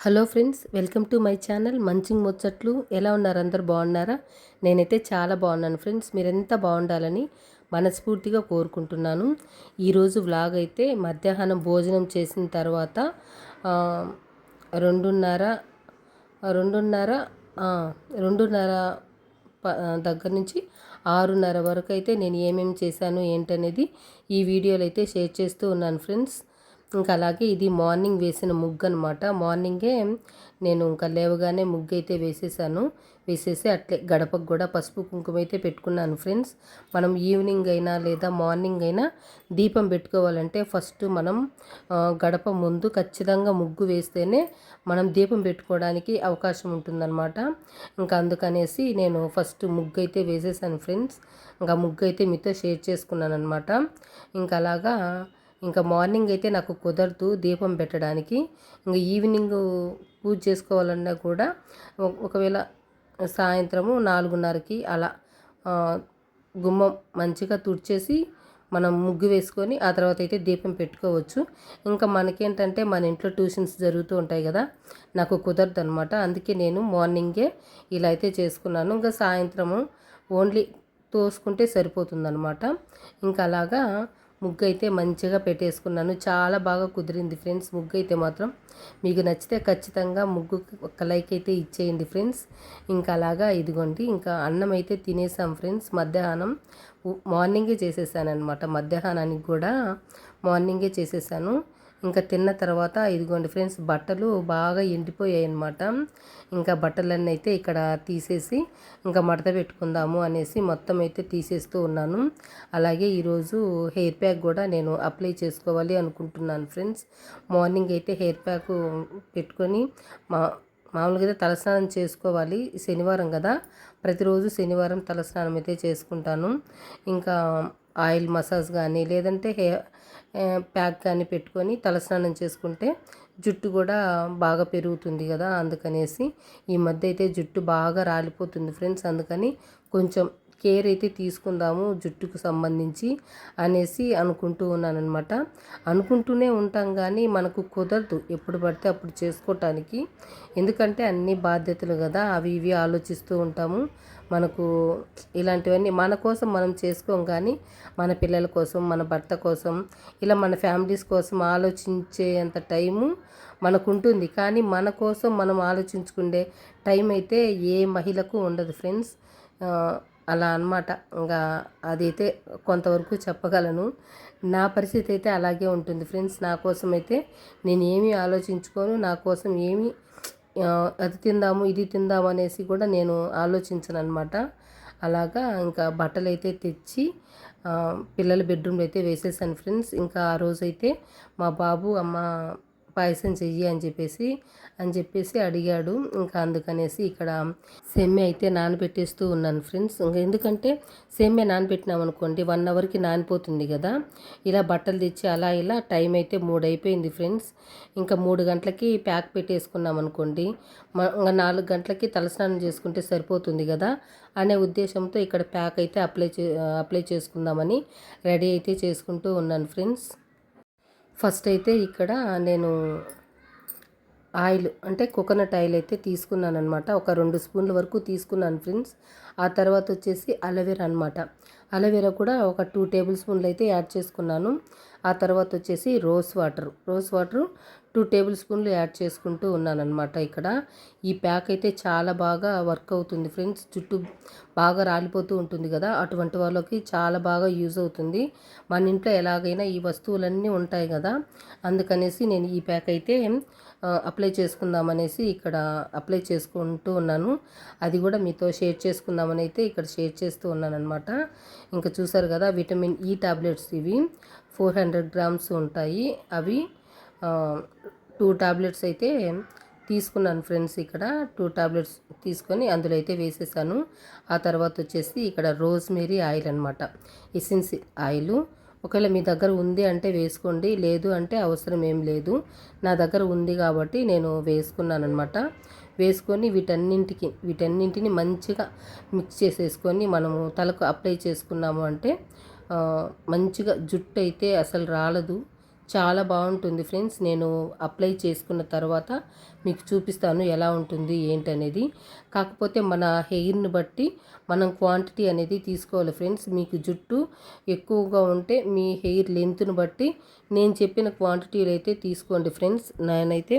Hello friends, welcome to my channel munching ముచ్చట్లు. ఎలా ఉన్నారు? అందరు బాగున్నారా? నేనైతే చాలా బాగున్నాను ఫ్రెండ్స్. మీరెంత బాగుండాలని మనస్ఫూర్తిగా కోరుకుంటున్నాను. ఈరోజు వ్లాగ్ అయితే మధ్యాహ్నం భోజనం చేసిన తర్వాత 2:30 2:30 2:30 దగ్గర నుంచి 6:30 వరకు అయితే నేను ఏమేమి చేశాను ఏంటనేది ఈ వీడియోలో అయితే షేర్ చేస్తూ ఉన్నాను ఫ్రెండ్స్. ఇంకా అలాగే ఇది మార్నింగ్ వేసిన ముగ్గు అనమాట. మార్నింగే నేను ఇంకా లేవగానే ముగ్గు అయితే వేసేసి అట్లే గడపకు కూడా పసుపు కుంకుమ అయితే పెట్టుకున్నాను ఫ్రెండ్స్. మనం ఈవినింగ్ అయినా లేదా మార్నింగ్ అయినా దీపం పెట్టుకోవాలంటే ఫస్ట్ మనం గడప ముందు ఖచ్చితంగా ముగ్గు వేస్తేనే మనం దీపం పెట్టుకోవడానికి అవకాశం ఉంటుందన్నమాట. ఇంకా అందుకనేసి నేను ఫస్ట్ ముగ్గు అయితే వేసేసాను ఫ్రెండ్స్. ఇంకా ముగ్గు అయితే మీతో షేర్ చేసుకున్నాను అనమాట. ఇంకా అలాగా ఇంకా మార్నింగ్ అయితే నాకు కుదరదు దీపం పెట్టడానికి. ఇంకా ఈవినింగ్ పూజ చేసుకోవాలన్నా కూడా ఒకవేళ సాయంత్రము 4:30కి అలా గుమ్మం మంచిగా తుడిచేసి మనం ముగ్గు వేసుకొని ఆ తర్వాత అయితే దీపం పెట్టుకోవచ్చు. ఇంకా మనకేంటంటే మన ఇంట్లో ట్యూషన్స్ జరుగుతూ ఉంటాయి కదా, నాకు కుదరదు అనమాట. అందుకే నేను మార్నింగే ఇలా అయితే చేసుకున్నాను. ఇంకా సాయంత్రము ఓన్లీ తోసుకుంటే సరిపోతుందన్నమాట. ఇంకా అలాగా ముగ్గు అయితే మంచిగా పెట్టేసుకున్నాను. చాలా బాగా కుదిరింది ఫ్రెండ్స్ ముగ్గు అయితే మాత్రం. మీకు నచ్చితే ఖచ్చితంగా ముగ్గుకి ఒక లైక్ అయితే ఇచ్చేయండి ఫ్రెండ్స్. ఇంకా అలాగా ఇదిగోండి, ఇంకా అన్నం అయితే తినేసాం ఫ్రెండ్స్. మధ్యాహ్నం మార్నింగే చేసేసాను అనమాట. మధ్యాహ్నానికి కూడా మార్నింగే చేసేసాను. ఇంకా తిన్న తర్వాత ఇదిగోండి ఫ్రెండ్స్, బట్టలు బాగా ఎండిపోయాయి అన్నమాట. ఇంకా బట్టలన్నీ అయితే ఇక్కడ తీసేసి ఇంకా మడత పెట్టుకుందాము అనేసి మొత్తం అయితే తీసేస్తూ ఉన్నాను. అలాగే ఈరోజు హెయిర్ ప్యాక్ కూడా నేను అప్లై చేసుకోవాలి అనుకుంటున్నాను ఫ్రెండ్స్. మార్నింగ్ అయితే హెయిర్ ప్యాక్ పెట్టుకొని మామూలుగా అయితే తలస్నానం చేసుకోవాలి. శనివారం కదా, ప్రతిరోజు శనివారం తలస్నానం అయితే చేసుకుంటాను. ఇంకా ఆయిల్ మసాజ్ కానీ లేదంటే ప్యాక్ కానీ పెట్టుకొని తలస్నానం చేసుకుంటే జుట్టు కూడా బాగా పెరుగుతుంది కదా. అందుకనేసి ఈ మధ్య అయితే జుట్టు బాగా రాలిపోతుంది ఫ్రెండ్స్. అందుకని కొంచెం కేర్ అయితే తీసుకుందాము జుట్టుకు సంబంధించి అనేసి అనుకుంటూ ఉన్నానన్నమాట. అనుకుంటూనే ఉంటాం కానీ మనకు కుదరదు ఎప్పుడు పడితే అప్పుడు చేసుకోవటానికి. ఎందుకంటే అన్ని బాధ్యతలు కదా, అవి ఇవి ఆలోచిస్తూ ఉంటాము. మనకు ఇలాంటివన్నీ మన కోసం మనం చేసుకోం కానీ మన పిల్లల కోసం, మన భర్త కోసం, ఇలా మన ఫ్యామిలీస్ కోసం ఆలోచించేంత టైము మనకు ఉంటుంది. కానీ మన కోసం మనం ఆలోచించుకునే టైం అయితే ఏ మహిళకు ఉండదు ఫ్రెండ్స్. అలా అన్నమాట. ఇంకా అదైతే కొంతవరకు చెప్పగలను. నా పరిస్థితి అయితే అలాగే ఉంటుంది ఫ్రెండ్స్. నా కోసం అయితే నేను ఏమీ ఆలోచించుకోను. నా కోసం ఏమీ అది తిందాము ఇది తిందాము అనేసి కూడా నేను ఆలోచించను అనమాట. అలాగా ఇంకా బట్టలు అయితే తెచ్చి పిల్లల బెడ్రూమ్లో అయితే వేసేసాను ఫ్రెండ్స్. ఇంకా ఆ రోజైతే మా బాబు అమ్మ పాయసం చెయ్యి అని చెప్పేసి అడిగాడు. ఇంకా అందుకనేసి ఇక్కడ సెమ్మె అయితే నానబెట్టేస్తూ ఉన్నాను ఫ్రెండ్స్. ఇంకా ఎందుకంటే సెమ్మె నానబెట్టినాం అనుకోండి 1 అవర్కి నానిపోతుంది కదా. ఇలా బట్టలు తెచ్చి అలా ఇలా టైం అయితే 3 అయిపోయింది ఫ్రెండ్స్. ఇంకా 3 గంటలకి ప్యాక్ పెట్టేసుకున్నాం అనుకోండి, ఇంకా 4 గంటలకి తలస్నానం చేసుకుంటే సరిపోతుంది కదా అనే ఉద్దేశంతో ఇక్కడ ప్యాక్ అయితే అప్లై చేసుకుందామని రెడీ అయితే చేసుకుంటూ ఉన్నాను ఫ్రెండ్స్. ఫస్ట్ అయితే ఇక్కడ నేను ఆయిల్ అంటే కోకోనట్ ఆయిల్ అయితే తీసుకున్నాను అనమాట. ఒక 2 స్పూన్ల వరకు తీసుకున్నాను ఫ్రెండ్స్. ఆ తర్వాత వచ్చేసి అలోవెరా అనమాట. అలోవెరా కూడా ఒక 2 టేబుల్ స్పూన్లు అయితే యాడ్ చేసుకున్నాను. ఆ తర్వాత వచ్చేసి రోజ్ వాటర్ 2 టేబుల్ స్పూన్లు యాడ్ చేసుకుంటూ ఉన్నానన్నమాట. ఇక్కడ ఈ ప్యాక్ అయితే చాలా బాగా వర్క్ అవుతుంది ఫ్రెండ్స్. జుట్టు బాగా రాలిపోతూ ఉంటుంది కదా, అటువంటి వాళ్ళకి చాలా బాగా యూజ్ అవుతుంది. మన ఇంట్లో ఎలాగైనా ఈ వస్తువులన్నీ ఉంటాయి కదా, అందుకనేసి నేను ఈ ప్యాక్ అయితే అప్లై చేసుకుందామనేసి ఇక్కడ అప్లై చేసుకుంటూ ఉన్నాను. అది కూడా మీతో షేర్ చేసుకుందామని అయితే ఇక్కడ షేర్ చేస్తూ ఉన్నాను అనమాట. ఇంకా చూసారు కదా, విటమిన్ ఈ టాబ్లెట్స్ ఇవి 400 గ్రామ్స్ ఉంటాయి. అవి 2 టాబ్లెట్స్ అయితే తీసుకున్నాను ఫ్రెండ్స్. ఇక్కడ 2 టాబ్లెట్స్ తీసుకొని అందులో అయితే వేసేసాను. ఆ తర్వాత వచ్చేసి ఇక్కడ రోజ్మేరీ ఆయిల్ అనమాట, ఎసెన్స్ ఆయిల్. ఒకవేళ మీ దగ్గర ఉంది అంటే వేసుకోండి, లేదు అంటే అవసరం ఏం లేదు. నా దగ్గర ఉంది కాబట్టి నేను వేసుకున్నాను అనమాట. వేసుకొని వీటన్నింటిని మంచిగా మిక్స్ చేసేసుకొని మనము తలకు అప్లై చేసుకున్నాము అంటే మంచిగా జుట్టు అయితే అసలు రాలదు, చాలా బాగుంటుంది ఫ్రెండ్స్. నేను అప్లై చేసుకున్న తర్వాత మీకు చూపిస్తాను ఎలా ఉంటుంది ఏంటనేది. కాకపోతే మన హెయిర్ని బట్టి మనం క్వాంటిటీ అనేది తీసుకోవాలి ఫ్రెండ్స్. మీకు జుట్టు ఎక్కువగా ఉంటే మీ హెయిర్ లెంత్ను బట్టి నేను చెప్పిన క్వాంటిటీలు అయితే తీసుకోండి ఫ్రెండ్స్. నేనైతే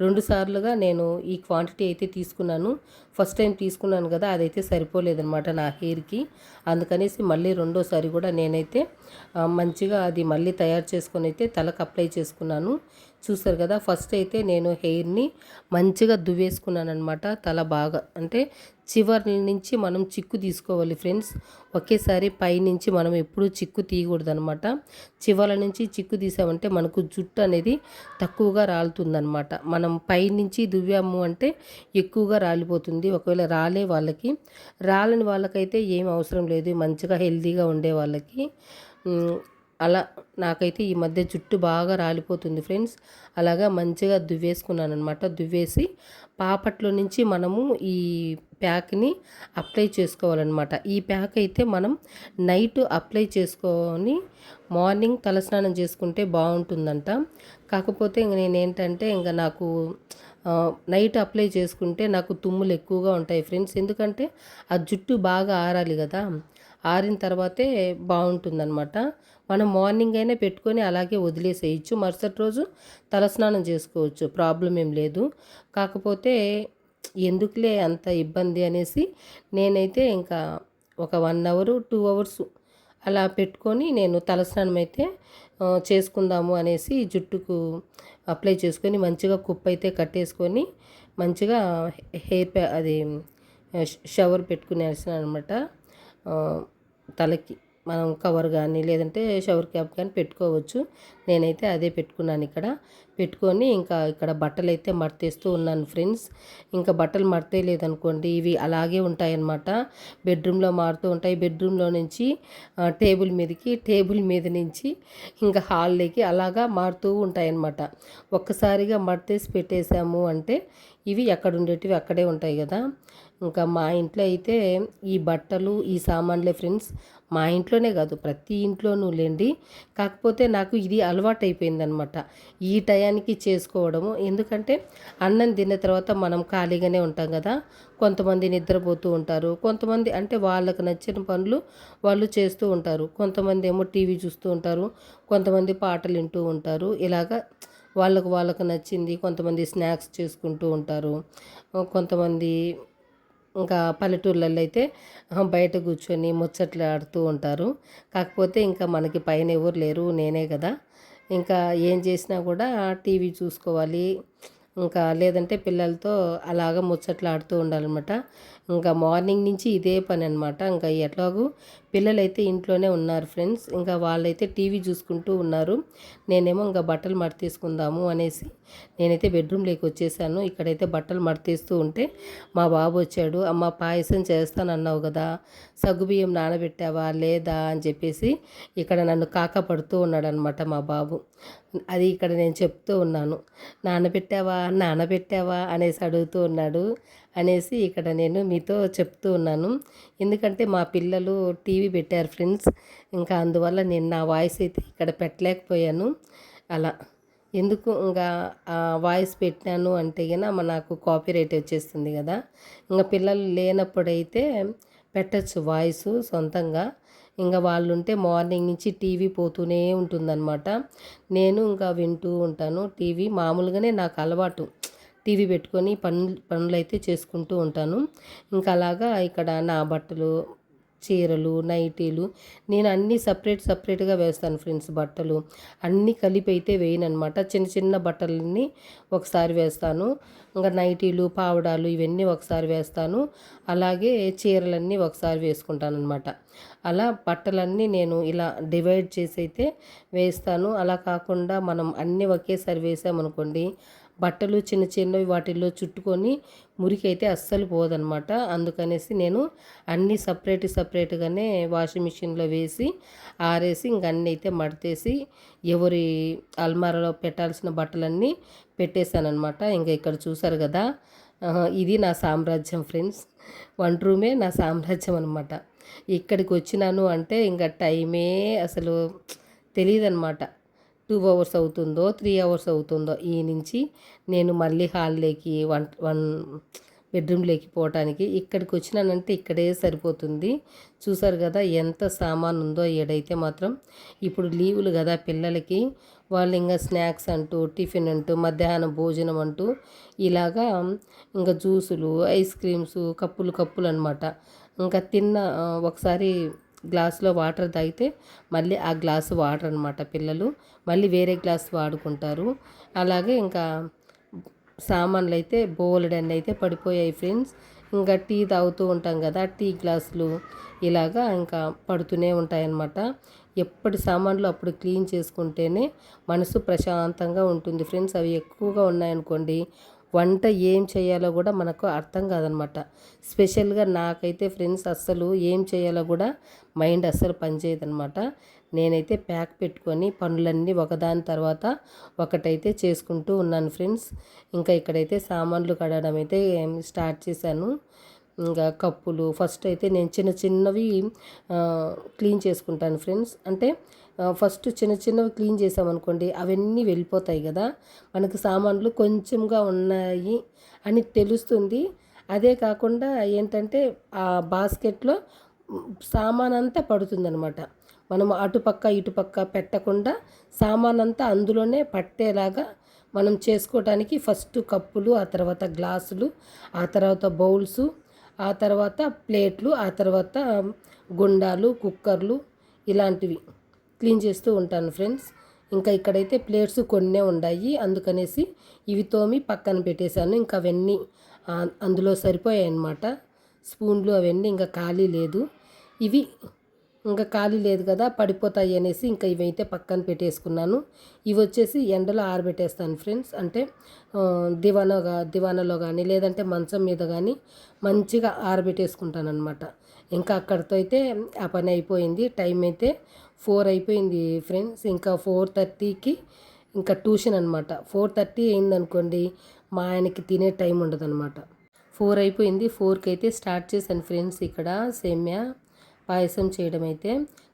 2 సార్లుగా నేను ఈ క్వాంటిటీ అయితే తీసుకున్నాను. ఫస్ట్ టైం తీసుకున్నాను కదా, అదైతే సరిపోలేదనమాట నా హెయిర్కి. అందుకనేసి మళ్ళీ రెండోసారి కూడా నేనైతే మంచిగా అది మళ్ళీ తయారు చేసుకొని అయితే తలకు అప్లై చేసుకున్నాను. చూసారు కదా, ఫస్ట్ అయితే నేను హెయిర్ని మంచిగా దువ్వేసుకున్నాను అనమాట. తల బాగా అంటే చివరి నుంచి మనం చిక్కు తీసుకోవాలి ఫ్రెండ్స్. ఒకేసారి పైనుంచి మనం ఎప్పుడూ చిక్కు తీయకూడదు అనమాట. చివరి నుంచి చిక్కు తీసామంటే మనకు జుట్టు అనేది తక్కువగా రాలుతుందనమాట. మనం పైనుంచి దువ్వాము అంటే ఎక్కువగా రాలిపోతుంది. ఒకవేళ రాలని వాళ్ళకైతే ఏం అవసరం లేదు, మంచిగా హెల్తీగా ఉండే వాళ్ళకి. అలా నాకైతే ఈ మధ్య జుట్టు బాగా రాలిపోతుంది ఫ్రెండ్స్. అలాగా మంచిగా దువ్వేసుకున్నాను అనమాట. దువ్వేసి పాపట్లో నుంచి మనము ఈ ప్యాక్ని అప్లై చేసుకోవాలన్నమాట. ఈ ప్యాక్ అయితే మనం నైట్ అప్లై చేసుకొని మార్నింగ్ తలస్నానం చేసుకుంటే బాగుంటుందంట. కాకపోతే ఇంక నేనేంటంటే ఇంకా నాకు నైట్ అప్లై చేసుకుంటే నాకు తుమ్ములు ఎక్కువగా ఉంటాయి ఫ్రెండ్స్. ఎందుకంటే ఆ జుట్టు బాగా ఆరాలి కదా, ఆరిన తర్వాతే బాగుంటుందన్నమాట. మనం మార్నింగ్ అయినా పెట్టుకొని అలాగే వదిలేసేయచ్చు, మరుసటి రోజు తలస్నానం చేసుకోవచ్చు, ప్రాబ్లం ఏం లేదు. కాకపోతే ఎందుకులే అంత ఇబ్బంది అనేసి నేనైతే ఇంకా ఒక 1 అవర్ 2 అవర్స్ అలా పెట్టుకొని నేను తలస్నానం అయితే చేసుకుందాము అనేసి జుట్టుకు అప్లై చేసుకొని మంచిగా కుప్పు అయితే కట్టేసుకొని మంచిగా అది షవర్ పెట్టుకునేసాను అనమాట. తలకి మనం కవర్ కానీ లేదంటే షవర్ క్యాప్ కానీ పెట్టుకోవచ్చు. నేనైతే అదే పెట్టుకున్నాను. పెట్టుకొని ఇంకా ఇక్కడ బట్టలు అయితే మడతేస్తూ ఉన్నాను ఫ్రెండ్స్. ఇంకా బట్టలు మడతేయలేదనుకోండి ఇవి అలాగే ఉంటాయన్నమాట. బెడ్రూమ్లో మారుతూ ఉంటాయి. బెడ్రూమ్లో నుంచి టేబుల్ మీద నుంచి ఇంకా హాల్లోకి అలాగా మారుతూ ఉంటాయన్నమాట. ఒక్కసారిగా మడతేసి పెట్టేశాము అంటే ఇవి ఎక్కడ ఉండేటివి అక్కడే ఉంటాయి కదా. ఇంకా మా ఇంట్లో అయితే ఈ బట్టలు ఈ సామాన్లే ఫ్రెండ్స్. మా ఇంట్లోనే కాదు ప్రతి ఇంట్లోనూ లేండి. కాకపోతే నాకు ఇది అలవాటు అయిపోయిందనమాట ఈ టయానికి చేసుకోవడము. ఎందుకంటే అన్నం తిన్న తర్వాత మనం ఖాళీగానే ఉంటాం కదా. కొంతమంది నిద్రపోతూ ఉంటారు, కొంతమంది అంటే వాళ్ళకు నచ్చిన పనులు వాళ్ళు చేస్తూ ఉంటారు. కొంతమంది ఏమో టీవీ చూస్తూ ఉంటారు, కొంతమంది పాటలు వింటూ ఉంటారు. ఇలాగా వాళ్ళకు నచ్చింది. కొంతమంది స్నాక్స్ చేసుకుంటూ ఉంటారు. కొంతమంది ఇంకా పల్లెటూర్లలో అయితే బయట కూర్చొని ముచ్చట్లు ఆడుతూ ఉంటారు. కాకపోతే ఇంకా మనకి పైన ఎవరు లేరు, నేనే కదా. ఇంకా ఏం చేసినా కూడా టీవీ చూసుకోవాలి, ఇంకా లేదంటే పిల్లలతో అలాగ ముచ్చట్లు ఆడుతూ ఉండాలన్నమాట. ఇంకా మార్నింగ్ నుంచి ఇదే పని అనమాట. ఇంకా ఎట్లాగూ పిల్లలైతే ఇంట్లోనే ఉన్నారు ఫ్రెండ్స్. ఇంకా వాళ్ళైతే టీవీ చూసుకుంటూ ఉన్నారు. నేనేమో ఇంకా బట్టలు మడతీసుకుందాము అనేసి నేనైతే బెడ్రూమ్లోకి వచ్చేసాను. ఇక్కడైతే బట్టలు మడతీస్తూ ఉంటే మా బాబు వచ్చాడు. అమ్మ పాయసం చేస్తానన్నావు కదా, సగ్గుబియ్యం నానబెట్టావా లేదా అని చెప్పేసి ఇక్కడ నన్ను కాకపడుతూ ఉన్నాడనమాట మా బాబు. అది ఇక్కడ నేను చెప్తూ ఉన్నాను, నానబెట్టావా అనేసి అడుగుతూ ఉన్నాడు అనేసి ఇక్కడ నేను మీతో చెప్తూ ఉన్నాను. ఎందుకంటే మా పిల్లలు టీవీ పెట్టారు ఫ్రెండ్స్. ఇంకా అందువల్ల నేను నా వాయిస్ అయితే ఇక్కడ పెట్టలేకపోయాను. అలా ఎందుకు ఇంకా వాయిస్ పెట్టాను అంటే కనుక నాకు కాపీరైట్ వచ్చేస్తుంది కదా. ఇంకా పిల్లలు లేనప్పుడైతే పెట్టచ్చు వాయిస్ సొంతంగా. ఇంకా వాళ్ళు ఉంటే మార్నింగ్ నుంచి టీవీ పోతూనే ఉంటుందన్నమాట. నేను ఇంకా వింటూ ఉంటాను టీవీ. మామూలుగానే నాకు అలవాటు టీవీ పెట్టుకొని పనులైతే చేసుకుంటూ ఉంటాను. ఇంకా అలాగా ఇక్కడ నా బట్టలు, చీరలు, నైటీలు నేను అన్నీ సపరేట్గా వేస్తాను ఫ్రెండ్స్. బట్టలు అన్నీ కలిపి అయితే వేయనమాట. చిన్న చిన్న బట్టలన్నీ ఒకసారి వేస్తాను. ఇంకా నైటీలు, పావడాలు ఇవన్నీ ఒకసారి వేస్తాను. అలాగే చీరలన్నీ ఒకసారి వేసుకుంటాను అనమాట. అలా బట్టలన్నీ నేను ఇలా డివైడ్ చేసి అయితే వేస్తాను. అలా కాకుండా మనం అన్నీ ఒకేసారి వేసామనుకోండి బట్టలు చిన్న చిన్నవి వాటిల్లో చుట్టుకొని మురికి అయితే అస్సలు పోదనమాట. అందుకనేసి నేను అన్నీ సపరేట్గానే వాషింగ్ మిషన్లో వేసి ఆరేసి ఇంక అన్నీ అయితే మడతేసి ఎవరి అల్మారాలో పెట్టాల్సిన బట్టలన్నీ పెట్టేశానమాట. ఇంకా ఇక్కడ చూసారు కదా, ఇది నా సామ్రాజ్యం ఫ్రెండ్స్. వంట రూమే నా సామ్రాజ్యం అనమాట. ఇక్కడికి వచ్చినాను అంటే ఇంకా టైమే అసలు తెలియదన్నమాట. 2 అవర్స్ అవుతుందో 3 అవర్స్ అవుతుందో ఈ నుంచి నేను మళ్ళీ హాల్లోకి వన్ బెడ్రూమ్లోకి పోవటానికి. ఇక్కడికి వచ్చినానంటే ఇక్కడే సరిపోతుంది. చూసారు కదా ఎంత సామాన్ ఉందో ఈడైతే మాత్రం. ఇప్పుడు లీవులు కదా పిల్లలకి, వాళ్ళు ఇంకా స్నాక్స్ అంటూ టిఫిన్ అంటూ మధ్యాహ్నం భోజనం అంటూ ఇలాగా ఇంకా జ్యూసులు ఐస్ క్రీమ్స్ కప్పులు అనమాట. ఇంకా ఒకసారి గ్లాసులో వాటర్ తాగితే మళ్ళీ ఆ గ్లాసు వాటర్ అనమాట పిల్లలు, మళ్ళీ వేరే గ్లాస్ వాడుకుంటారు. అలాగే ఇంకా సామాన్లు అయితే బోలెడన్ని అయితే పడిపోయాయి ఫ్రెండ్స్. ఇంకా టీ తాగుతూ ఉంటాం కదా, టీ గ్లాసులు ఇలాగా ఇంకా పడుతూనే ఉంటాయన్నమాట. ఎప్పటి సామాన్లు అప్పుడు క్లీన్ చేసుకుంటేనే మనసు ప్రశాంతంగా ఉంటుంది ఫ్రెండ్స్. అవి ఎక్కువగా ఉన్నాయనుకోండి, వంట ఏం చేయాలో కూడా మనకు అర్థం కాదనమాట. స్పెషల్గా నాకైతే ఫ్రెండ్స్ అస్సలు ఏం చేయాలో కూడా మైండ్ అస్సలు పనిచేయదనమాట. నేనైతే ప్యాక్ పెట్టుకొని పనులన్నీ ఒకదాని తర్వాత ఒకటైతే చేసుకుంటూ ఉన్నాను ఫ్రెండ్స్. ఇంకా ఇక్కడైతే సామాన్లు కడగడం అయితే స్టార్ట్ చేశాను. ఇంకా కప్పులు ఫస్ట్ అయితే నేను చిన్నవి క్లీన్ చేసుకుంటాను ఫ్రెండ్స్. అంటే ఫస్ట్ చిన్నవి క్లీన్ చేసామనుకోండి, అవన్నీ వెళ్ళిపోతాయి కదా, మనకు సామాన్లు కొంచెంగా ఉన్నాయి అని తెలుస్తుంది. అదే కాకుండా ఏంటంటే ఆ బాస్కెట్లో సామాన్ అంతా పడుతుందనమాట. మనం అటుపక్క ఇటుపక్క పెట్టకుండా సామాన్ అంతా అందులోనే పట్టేలాగా మనం చేసుకోవటానికి ఫస్ట్ కప్పులు, ఆ తర్వాత గ్లాసులు, ఆ తర్వాత బౌల్స్, ఆ తర్వాత ప్లేట్లు, ఆ తర్వాత గుండాలు, కుక్కర్లు ఇలాంటివి క్లీన్ చేస్తూ ఉంటాను ఫ్రెండ్స్. ఇంకా ఇక్కడైతే ప్లేట్స్ కొన్నే ఉన్నాయి, అందుకనేసి ఇవి తోమి పక్కన పెట్టేశాను. ఇంకా అవన్నీ అందులో సరిపోయాయి అన్నమాట. స్పూన్లు అవన్నీ ఇంకా ఖాళీ లేదు. ఇవి ఇంకా ఖాళీ లేదు కదా, పడిపోతాయి అనేసి ఇంకా ఇవైతే పక్కన పెట్టేసుకున్నాను. ఇవి వచ్చేసి ఎండలో ఆరబెట్టేస్తాను ఫ్రెండ్స్. అంటే దివానాలో కానీ లేదంటే మంచం మీద కానీ మంచిగా ఆరబెట్టేసుకుంటాను అనమాట. ఇంకా అక్కడితో అయితే ఆ పని అయిపోయింది. టైం అయితే 4 అయిపోయింది ఫ్రెండ్స్. ఇంకా 4:30కి ఇంకా ట్యూషన్ అనమాట. 4:30 అయిందనుకోండి, మా ఆయనకి తినే టైం ఉండదన్నమాట. 4 అయిపోయింది. 4కి అయితే స్టార్ట్ చేశాను ఫ్రెండ్స్ ఇక్కడ సేమ్యా పాయసం చేయడం. అయితే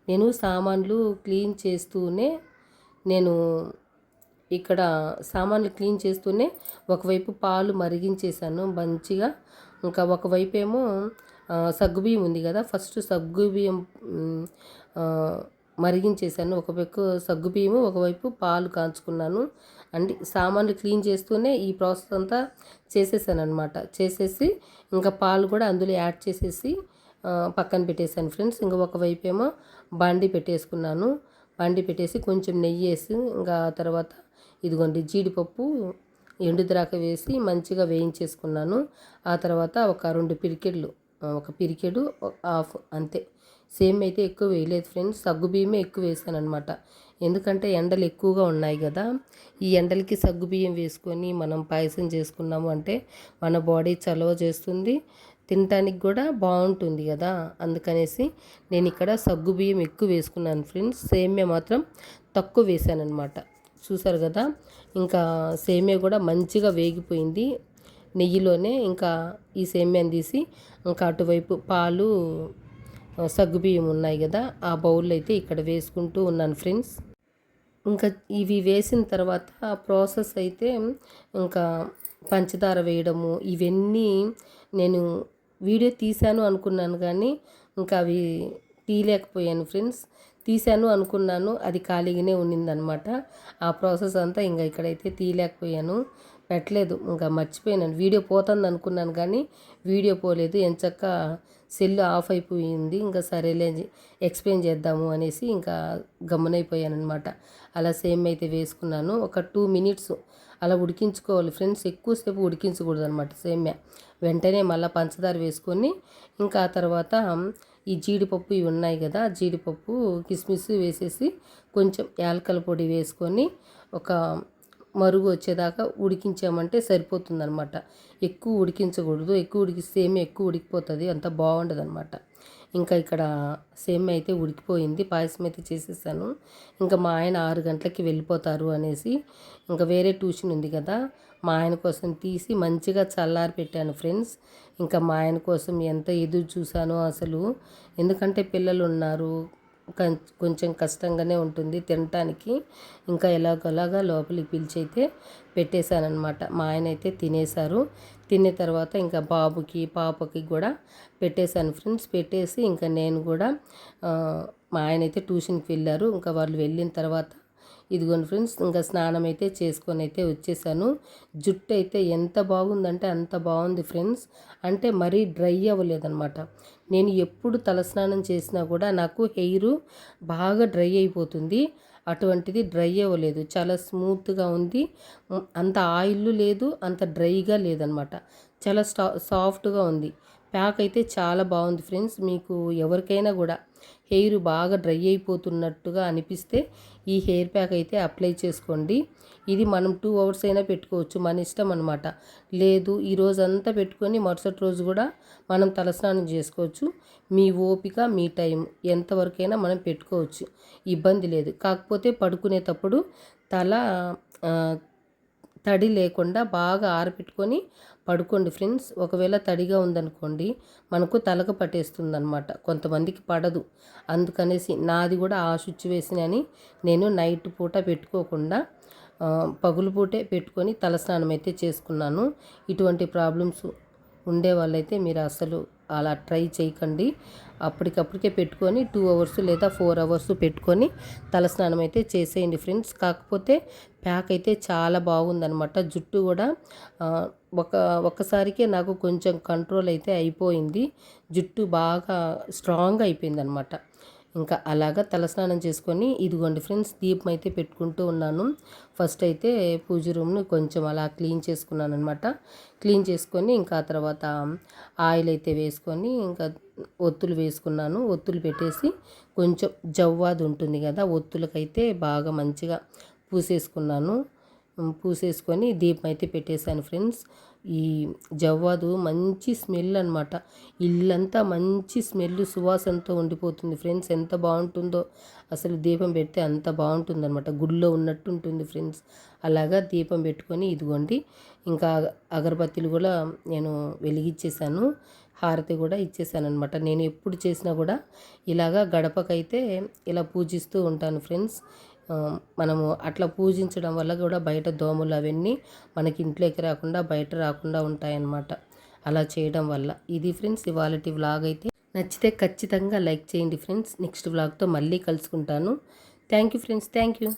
నేను సామాన్లు క్లీన్ చేస్తూనే ఇక్కడ సామాన్లు క్లీన్ చేస్తూనే ఒకవైపు పాలు మరిగించేసాను మంచిగా. ఇంకా ఒకవైపు ఏమో సగ్గుబియ్యం ఉంది కదా, ఫస్ట్ సగ్గుబియ్యం మరిగించేసాను. ఒకవైపు సగ్గుబియ్యము, ఒకవైపు పాలు కాంచుకున్నాను. అంటే సామాన్లు క్లీన్ చేస్తూనే ఈ ప్రాసెస్ అంతా చేసేసాను అనమాట. చేసేసి ఇంకా పాలు కూడా అందులో యాడ్ చేసేసి పక్కన పెట్టేశాను ఫ్రెండ్స్. ఇంకా ఒకవైపు ఏమో బాండి పెట్టేసుకున్నాను. బాండి పెట్టేసి కొంచెం నెయ్యి వేసి ఇంకా తర్వాత ఇదిగోండి జీడిపప్పు ఎండు ద్రాక్ష వేసి మంచిగా వేయించేసుకున్నాను. ఆ తర్వాత ఒక 2 పిరికెళ్ళు, ఒక పిరికెడు హాఫ్ అంతే. సేమ్ అయితే ఎక్కువ వేయలేదు ఫ్రెండ్స్, సగ్గుబియ్యమే ఎక్కువ వేసాను అనమాట. ఎందుకంటే ఎండలు ఎక్కువగా ఉన్నాయి కదా, ఈ ఎండలకి సగ్గుబియ్యం వేసుకొని మనం పాయసం చేసుకున్నాము అంటే మన బాడీ చలవ చేస్తుంది, తినటానికి కూడా బాగుంటుంది కదా. అందుకనేసి నేను ఇక్కడ సగ్గుబియ్యం ఎక్కువ వేసుకున్నాను ఫ్రెండ్స్. సేమ్యా మాత్రం తక్కువ వేసాను అనమాట. చూసారు కదా, ఇంకా సేమ్యా కూడా మంచిగా వేగిపోయింది నెయ్యిలోనే. ఇంకా ఈ సేమ్యాని తీసి ఇంకా అటువైపు పాలు సగ్గుబియ్యం ఉన్నాయి కదా, ఆ బౌల్లో అయితే ఇక్కడ వేసుకుంటూ ఉన్నాను ఫ్రెండ్స్. ఇంకా ఇవి వేసిన తర్వాత ఆ ప్రాసెస్ అయితే ఇంకా పంచదార వేయడము ఇవన్నీ నేను వీడియో తీశాను అనుకున్నాను, కానీ ఇంకా అవి తీయలేకపోయాను ఫ్రెండ్స్. తీశాను అనుకున్నాను, అది ఖాళీగానే ఉన్నిందనమాట. ఆ ప్రాసెస్ అంతా ఇంకా ఇక్కడైతే తీయలేకపోయాను, పెట్టలేదు. ఇంకా మర్చిపోయాను. వీడియో పోతుంది అనుకున్నాను కానీ వీడియో పోలేదు. ఎంచక్క సెల్ ఆఫ్ అయిపోయింది. ఇంకా సరేలే ఎక్స్ప్లెయిన్ చేద్దాము అనేసి ఇంకా గమ్మునైపోయాను అనమాట. అలా సేమ్ అయితే వేసుకున్నాను. ఒక 2 మినిట్స్ అలా ఉడికించుకోవాలి ఫ్రెండ్స్. ఎక్కువసేపు ఉడికించకూడదు అనమాట సేమ్యా. వెంటనే మళ్ళీ పంచదార వేసుకొని ఇంకా ఆ తర్వాత ఈ జీడిపప్పు ఇవి ఉన్నాయి కదా, జీడిపప్పు కిస్మిస్ వేసేసి కొంచెం యాలకల పొడి వేసుకొని ఒక మరుగు వచ్చేదాకా ఉడికించామంటే సరిపోతుందన్నమాట. ఎక్కువ ఉడికించకూడదు, ఎక్కువ ఉడికిస్తే సేమ్యా ఎక్కువ ఉడికిపోతుంది, అంత బాగుండదు అనమాట. ఇంకా ఇక్కడ సేమ్యా అయితే ఉడికిపోయింది, పాయసం అయితే చేసేసాను. ఇంకా మా ఆయన 6 గంటలకి వెళ్ళిపోతారు అనేసి ఇంకా వేరే ట్యూషన్ ఉంది కదా, మా ఆయన కోసం తీసి మంచిగా చల్లారి పెట్టాను ఫ్రెండ్స్. ఇంకా మా ఆయన కోసం ఎంత ఎదురు చూశానో అసలు. ఎందుకంటే పిల్లలు ఉన్నారు, కొంచెం కష్టంగానే ఉంటుంది తినటానికి. ఇంకా ఎలాగోలాగా లోపలికి పిలిచి అయితే పెట్టేశానమాట. మా ఆయన అయితే తినేశారు. తిన్న తర్వాత ఇంకా బాబుకి పాపకి కూడా పెట్టేశాను ఫ్రెండ్స్. పెట్టేసి ఇంకా నేను కూడా మా ఆయన అయితే ట్యూషన్కి వెళ్ళారు. ఇంకా వాళ్ళు వెళ్ళిన తర్వాత ఇదిగోండి ఫ్రెండ్స్, ఇంకా స్నానం అయితే చేసుకొని అయితే వచ్చేసాను. జుట్టు అయితే ఎంత బాగుందంటే అంత బాగుంది ఫ్రెండ్స్. అంటే మరీ డ్రై అవ్వలేదన్నమాట. నేను ఎప్పుడు తలస్నానం చేసినా కూడా నాకు హెయిర్ బాగా డ్రై అయిపోతుంది. అటువంటిది డ్రై అవ్వలేదు, చాలా స్మూత్గా ఉంది. అంత ఆయిల్ లేదు, అంత డ్రైగా లేదనమాట. చాలా సాఫ్ట్గా ఉంది. ప్యాక్ అయితే చాలా బాగుంది ఫ్రెండ్స్. మీకు ఎవరికైనా కూడా హెయిర్ బాగా డ్రై అయిపోతున్నట్టుగా అనిపిస్తే ఈ హెయిర్ ప్యాక్ అయితే అప్లై చేసుకోండి. ఇది మనం 2 అవర్స్ అయినా పెట్టుకోవచ్చు, మన ఇష్టం అనమాట. లేదు ఈ రోజంతా పెట్టుకొని మరుసటి రోజు కూడా మనం తలస్నానం చేసుకోవచ్చు. మీ ఓపిక, మీ టైం ఎంతవరకైనా మనం పెట్టుకోవచ్చు, ఇబ్బంది లేదు. కాకపోతే పడుకునేటప్పుడు తల తడి లేకుండా బాగా ఆరబెట్టుకొని పడుకోండి ఫ్రెండ్స్. ఒకవేళ తడిగా ఉందనుకోండి మనకు తలకు పట్టేస్తుంది అనమాట, కొంతమందికి పడదు. అందుకనేసి నాది కూడా ఆ సిచ్యువేషన్ అని నేను నైట్ పూట పెట్టుకోకుండా పగులు పూటే పెట్టుకొని తలస్నానం అయితే చేసుకున్నాను. ఇటువంటి ప్రాబ్లమ్స్ ఉండే వాళ్ళైతే మీరు అసలు అలా ట్రై చేయకండి. అప్పటికప్పటికే పెట్టుకొని 2 అవర్స్ లేదా 4 అవర్స్ పెట్టుకొని తలస్నానం అయితే చేసేయండి ఫ్రెండ్స్. కాకపోతే ప్యాక్ అయితే చాలా బాగుందనమాట. జుట్టు కూడా ఒక్కసారికే నాకు కొంచెం కంట్రోల్ అయితే అయిపోయింది. జుట్టు బాగా స్ట్రాంగ్ అయిపోయిందనమాట. ఇంకా అలాగా తలస్నానం చేసుకొని ఇదిగోండి ఫ్రెండ్స్, దీపం అయితే పెట్టుకుంటూ ఉన్నాను. ఫస్ట్ అయితే పూజ రూమ్ను కొంచెం అలా క్లీన్ చేసుకున్నాను అనమాట. క్లీన్ చేసుకొని ఇంకా ఆ తర్వాత ఆయిల్ అయితే వేసుకొని ఇంకా ఒత్తులు వేసుకున్నాను. ఒత్తులు పెట్టేసి కొంచెం జవ్వాది ఉంటుంది కదా, ఒత్తులకైతే బాగా మంచిగా పూసేసుకున్నాను. పూసేసుకొని దీపం అయితే పెట్టేశాను ఫ్రెండ్స్. ఈ జవ్వాదు మంచి స్మెల్ అనమాట. ఇల్లంతా మంచి స్మెల్ సువాసనతో ఉండిపోతుంది ఫ్రెండ్స్. ఎంత బాగుంటుందో అసలు, దీపం పెడితే అంత బాగుంటుంది అనమాట, గుడిలో ఉన్నట్టు ఉంటుంది ఫ్రెండ్స్. అలాగా దీపం పెట్టుకొని ఇదిగోండి ఇంకా అగరబత్తీలు కూడా నేను వెలిగించేసాను, హారతి కూడా ఇచ్చేసాను అనమాట. నేను ఎప్పుడు చేసినా కూడా ఇలాగా గడపకైతే ఇలా పూజిస్తూ ఉంటాను ఫ్రెండ్స్. మనము అట్లా పూజించడం వల్ల కూడా బయట దోమలు అవన్నీ మనకి ఇంట్లోకి రాకుండా బయట రాకుండా ఉంటాయన్నమాట, అలా చేయడం వల్ల. ఇది ఫ్రెండ్స్ ఇవాళటి వ్లాగ్ అయితే. నచ్చితే ఖచ్చితంగా లైక్ చేయండి ఫ్రెండ్స్. నెక్స్ట్ వ్లాగ్తో మళ్ళీ కలుసుకుంటాను. Thank you friends, thank you.